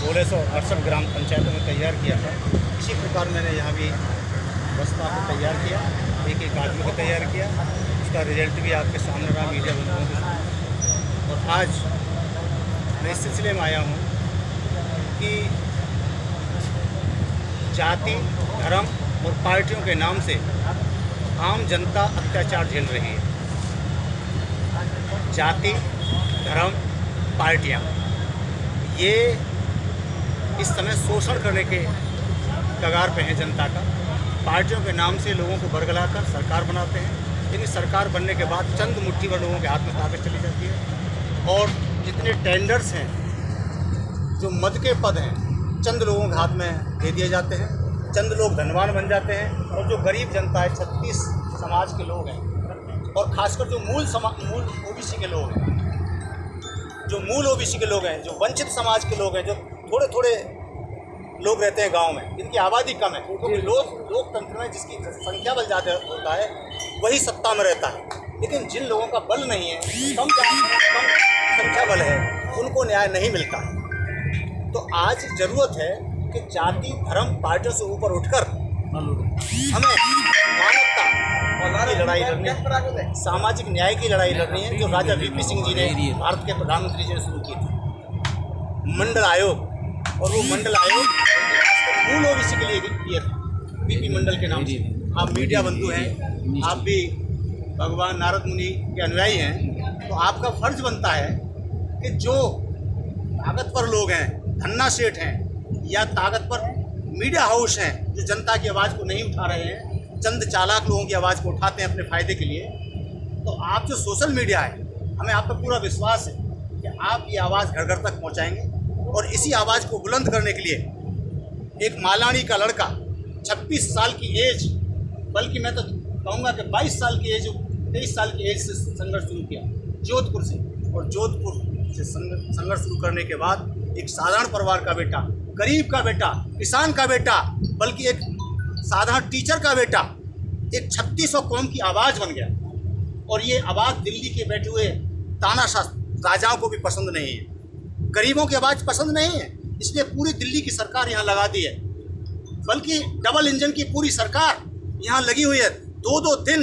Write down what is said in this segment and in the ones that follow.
1668 ग्राम पंचायतों में तैयार किया था। इसी प्रकार मैंने यहाँ भी बसपा को तैयार किया, एक एक आदमी को तैयार किया। उसका रिजल्ट भी आपके सामने रहा मीडिया बंधुओं के। और आज मैं इस सिलसिले में आया हूँ कि जाति, धर्म और पार्टियों के नाम से आम जनता अत्याचार झेल रही है। जाति, धर्म, पार्टियाँ ये इस समय शोषण करने के कगार पे हैं जनता का। पार्टियों के नाम से लोगों को बरगलाकर सरकार बनाते हैं, लेकिन सरकार बनने के बाद चंद मुट्ठी भर लोगों के हाथ में ताकत चली जाती है। और जितने टेंडर्स हैं, जो मद के पद हैं, चंद लोगों के हाथ में दे दिए जाते हैं। चंद लोग धनवान बन जाते हैं और जो गरीब जनता है, 36 समाज के लोग हैं और खासकर जो मूल ओबीसी के लोग हैं, जो मूल ओबीसी के लोग हैं, जो वंचित समाज के लोग हैं, जो थोड़े थोड़े लोग रहते हैं गांव में, जिनकी आबादी कम है, क्योंकि लोकतंत्र में जिसकी संख्या बल ज़्यादा होता है वही सत्ता में रहता है। लेकिन जिन लोगों का बल नहीं है, कम संख्या बल है, उनको न्याय नहीं मिलता। तो आज ज़रूरत है कि जाति, धर्म, पार्टियों से ऊपर उठकर हमें मानवता की लड़ाई लड़नी है, सामाजिक न्याय की लड़ाई लड़नी है, जो राजा वीपी सिंह जी ने, भारत के प्रधानमंत्री जी ने शुरू की थी। मंडल आयोग, और वो मंडल आयोग मूल ओबीसी के लिए किया था, वीपी मंडल के नाम से। आप मीडिया बंधु हैं, आप भी भगवान नारद मुनि के अनुयायी हैं, तो आपका फर्ज बनता है कि जो ताकतवर लोग हैं, धन्ना सेठ हैं या ताकतवर मीडिया हाउस हैं, जो जनता की आवाज़ को नहीं उठा रहे हैं, चंद चालाक लोगों की आवाज़ को उठाते हैं अपने फ़ायदे के लिए, तो आप जो सोशल मीडिया है, हमें आप पर पूरा विश्वास है कि आप ये आवाज़ घर घर तक पहुंचाएंगे। और इसी आवाज़ को बुलंद करने के लिए एक मालानी का लड़का 26 साल की एज, बल्कि मैं तो कहूँगा कि 22 साल की एज, 23 साल की एज से संघर्ष शुरू किया जोधपुर से। और जोधपुर से संघर्ष शुरू करने के बाद एक साधारण परिवार का बेटा, गरीब का बेटा, किसान का बेटा, बल्कि एक साधारण टीचर का बेटा एक 3600 कौम की आवाज़ बन गया। और ये आवाज़ दिल्ली के बैठे हुए तानाशाह राजाओं को भी पसंद नहीं है, गरीबों की आवाज़ पसंद नहीं है, इसलिए पूरी दिल्ली की सरकार यहाँ लगा दी है। बल्कि डबल इंजन की पूरी सरकार यहाँ लगी हुई है। 2-2 दिन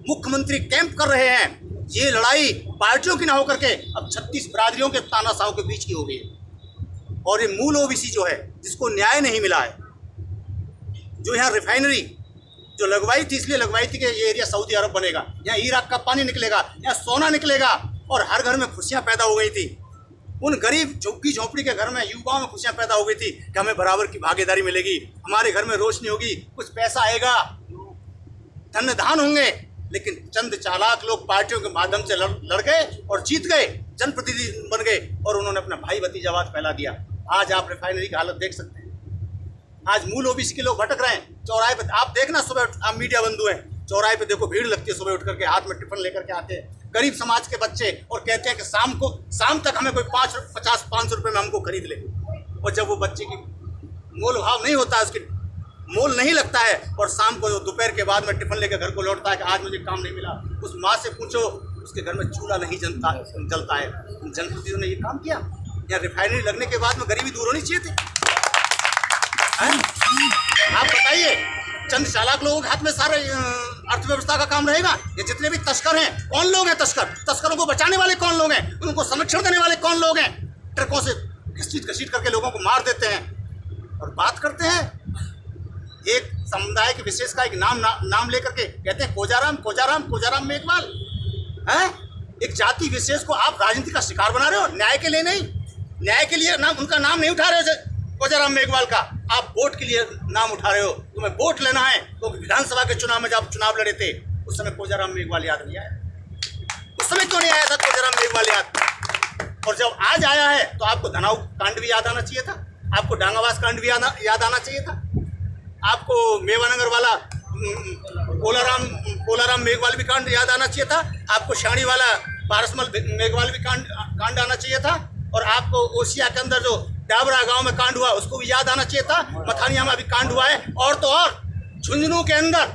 मुख्यमंत्री कैंप कर रहे हैं। ये लड़ाई पार्टियों की ना होकर के अब 36 बिरादरियों के तानाशाहों के बीच की हो गई है। और ये मूल ओबीसी जो है, जिसको न्याय नहीं मिला है, जो यहाँ रिफाइनरी जो लगवाई थी, इसलिए लगवाई थी कि ये एरिया सऊदी अरब बनेगा, यहाँ इराक का पानी निकलेगा, यहाँ सोना निकलेगा, और हर घर में खुशियाँ पैदा हो गई थी। उन गरीब झुग्गी झोंपड़ी के घर में युवाओं में खुशियाँ पैदा हो गई थी कि हमें बराबर की भागीदारी मिलेगी, हमारे घर में रोशनी होगी, कुछ पैसा आएगा, धन धान होंगे। लेकिन चंद चालाक लोग पार्टियों के माध्यम से लड़ गए और जीत गए, जनप्रतिनिधि बन गए, और उन्होंने अपना भाई भतीजावाद फैला दिया। आज आप रिफाइनरी की हालत देख सकते हैं। आज मूल ओबीसी के लोग भटक रहे हैं चौराहे पे। आप देखना, सुबह आप मीडिया बंधु हैं, चौराहे पे देखो भीड़ लगती है, सुबह उठ करके हाथ में टिफिन लेकर के आते हैं गरीब समाज के बच्चे, और कहते हैं कि शाम तक हमें कोई 50-500 रुपये में हमको खरीद ले। और जब वो बच्चे की मोल भाव नहीं होता है, उसकी मोल नहीं लगता है, और शाम को दोपहर के बाद में टिफिन लेकर घर को लौटता है कि आज मुझे काम नहीं मिला, उस माँ से पूछो, उसके घर में चूल्हा नहीं जलता है। जनप्रतिनिधियों ने ये काम किया। यहाँ रिफाइनरी लगने के बाद में गरीबी दूर होनी चाहिए थी। आप बताइए, चंद चालाक लोगों के हाथ में सारे अर्थव्यवस्था का काम रहेगा? ये जितने भी तस्कर हैं, कौन लोग हैं तस्करों को बचाने वाले कौन लोग हैं? उनको संरक्षण देने वाले कौन लोग हैं? ट्रकों से घसीट करके लोगों को मार देते हैं। और बात करते हैं एक समुदाय के विशेष का एक नाम लेकर के, कहते हैं कोजाराम मेघवाल हैं। एक जाति विशेष को आप राजनीति का शिकार बना रहे हो, न्याय के लिए नहीं। न्याय के लिए उनका नाम नहीं उठा रहे हो कोजाराम मेघवाल का, आप वोट के लिए नाम उठा रहे हो। तुम्हें वोट लेना है तो विधानसभा के चुनाव में जब चुनाव लड़े थे, उस समय कोजाराम मेघवाल याद नहीं आया? उस समय क्यों नहीं आया था कोजाराम मेघवाल याद? और जब आज आया है तो आपको धनाऊ कांड भी याद आना चाहिए था, आपको डांगावास कांड भी याद आना चाहिए था, आपको मेवानगर वाला कोलाराम मेघवाल भी कांड याद आना चाहिए था, आपको शाणी वाला पारसमल मेघवाल भी कांड आना चाहिए था, और आपको ओसिया के अंदर जो डाबरा गांव में कांड हुआ उसको भी याद आना चाहिए था। मथानिया में भी कांड हुआ है। और तो और झुंझुनू के अंदर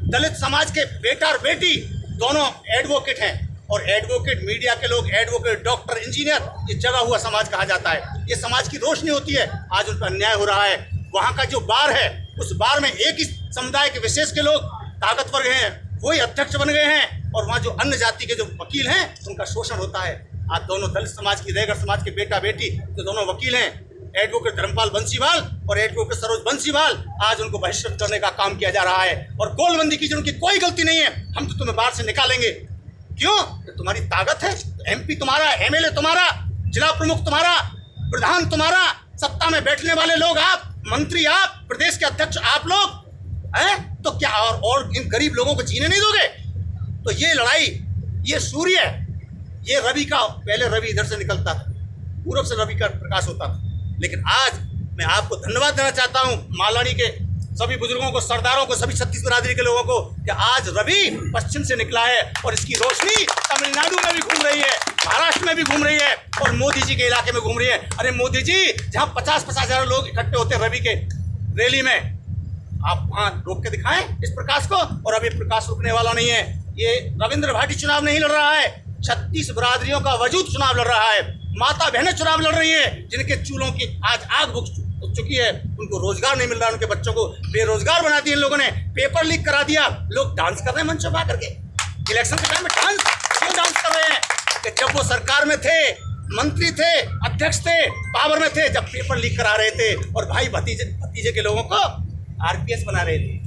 दलित समाज के बेटा और बेटी दोनों एडवोकेट हैं, और एडवोकेट, मीडिया के लोग एडवोकेट, डॉक्टर, इंजीनियर, ये जगा हुआ समाज कहा जाता है। ये समाज की रोशनी होती है। आज उन पर अन्याय हो रहा है। वहाँ का जो बार है, उस बार में एक ही समुदाय के विशेष के लोग ताकतवर हैं, वही अध्यक्ष बन गए हैं, और वहाँ जो अन्य जाति के जो वकील हैं उनका शोषण होता है। आज दोनों दलित समाज की, रैगर समाज के बेटा बेटी जो दोनों वकील हैं, एडवोकेट धर्मपाल बंसीवाल और एडवोकेट सरोज बंसीवाल, आज उनको बहिष्कृत करने का काम किया जा रहा है। और गोलबंदी की जो उनकी कोई गलती नहीं है, हम तो तुम्हें बाहर से निकालेंगे। क्यों? तो तुम्हारी ताकत है, एमपी तुम्हारा, एमएलए तुम्हारा, जिला प्रमुख तुम्हारा, प्रधान तुम्हारा, सत्ता में बैठने वाले लोग आप, मंत्री आप, प्रदेश के अध्यक्ष आप लोग हैं, तो क्या और इन गरीब लोगों को जीने नहीं दोगे? तो ये लड़ाई, ये सूर्य, ये रवि का, पहले रवि इधर से निकलता था, पूरब से रवि का प्रकाश होता था, लेकिन आज मैं आपको धन्यवाद देना चाहता हूं, मालानी के सभी बुजुर्गों को, सरदारों को, सभी छत्तीस बिरादरी के लोगों को, कि आज रवि पश्चिम से निकला है और इसकी रोशनी तमिलनाडु में भी घूम रही है, महाराष्ट्र में भी घूम रही है और मोदी जी के इलाके में घूम रही है। अरे मोदी जी, जहां 50-50 हजार लोग इकट्ठे होते हैं रवि के रैली में, आप वहां रोक के दिखाएं इस प्रकाश को। और अभी प्रकाश रुकने वाला नहीं है। ये रविंद्र भाटी चुनाव नहीं लड़ रहा है, 36 बिरादरियों का वजूद चुनाव लड़ रहा है। माता बहनें चुनाव लड़ रही हैं, जिनके चूल्हों की आज आग बुझ चुकी है, उनको रोजगार नहीं मिल रहा, उनके बच्चों को बेरोजगार बना दिया इन लोगों ने, पेपर लीक करा दिया। लोग डांस कर रहे हैं मंच पर आकर के, इलेक्शन के टाइम में डांस क्यों डांस कर रहे हैं? कि जब वो सरकार में थे, मंत्री थे, अध्यक्ष थे, पावर में थे, जब पेपर लीक करा रहे थे और भाई भतीजे के लोगों को आरपीएस बना रहे थे,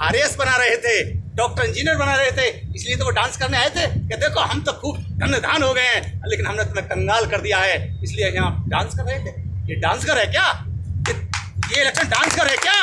आरएएस बना रहे थे, डॉक्टर इंजीनियर बना रहे थे, इसलिए तो वो डांस करने आए थे कि देखो हम तो खूब धन्य हो गए हैं, लेकिन हमने तुम्हें कंगाल कर दिया है, इसलिए यहाँ डांस कर रहे थे। ये डांस कर है क्या? ये इलेक्शन डांस कर है क्या?